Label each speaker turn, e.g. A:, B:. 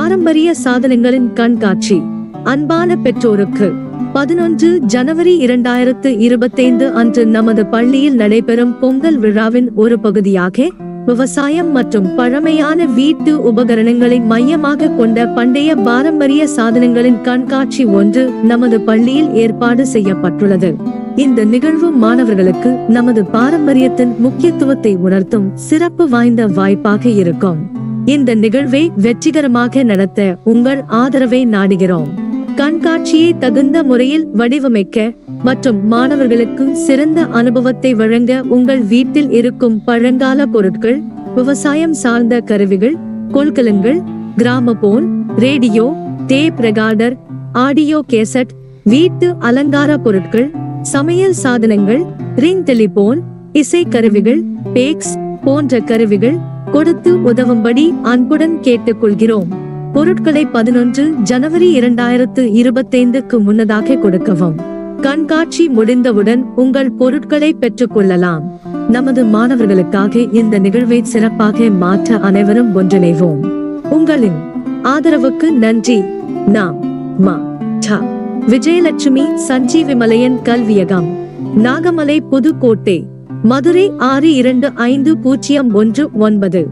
A: பாரம்பரிய சாதனங்களின் கண்காட்சி. அன்பான பெற்றோருக்கு 11 ஜனவரி 2025 அன்று நமது பள்ளியில் நடைபெறும் பொங்கல் விழாவின் ஒரு பகுதியாக விவசாயம் மற்றும் பழமையான வீட்டு உபகரணங்களை மையமாக கொண்ட பண்டைய பாரம்பரிய சாதனங்களின் கண்காட்சி ஒன்று நமது பள்ளியில் ஏற்பாடு செய்யப்பட்டுள்ளது. இந்த நிகழ்வு மாணவர்களுக்கு நமது பாரம்பரியத்தின் முக்கியத்துவத்தை உணர்த்தும் சிறப்பு வாய்ந்த வாய்ப்பாக இருக்கும். இந்த நிகழ்வை வெற்றிகரமாக நடத்த உங்கள் ஆதரவை நாடுகிறோம். கண்காட்சியை தகுந்த முறையில் வடிவமைக்க மற்றும் மாணவர்களுக்கு சிறந்த அனுபவத்தை வழங்க உங்கள் வீட்டில் இருக்கும் பழங்கால பொருட்கள், விவசாயம் சார்ந்த கருவிகள், கொள்கலன்கள், gramophone, radio, tape recorder, audio cassette, வீட்டு அலங்கார பொருட்கள், சமையல் சாதனங்கள், ரிங் டெலிபோன், இசை கருவிகள், பேக்ஸ் போன்ற கருவிகள் கொடுத்து உதவும்படி அன்புடன் கேட்டுக்கொள்கிறோம். பொருட்களை 11 ஜனவரி 2025க்கு முன்னதாக கொடுக்கவும். கண்காட்சி முடிந்தவுடன் உங்கள் பொருட்களை பெற்றுக் கொள்ளலாம். நமது மாணவர்களுக்காக இந்த நிகழ்வை சிறப்பாக மாற்ற அனைவரும் ஒன்றிணைவோம். உங்களின் ஆதரவுக்கு நன்றி. நாம் விஜயலட்சுமி சஞ்சீவிமலையன் கல்வியகம், நாகமலை, புதுக்கோட்டை, மதுரை 625019.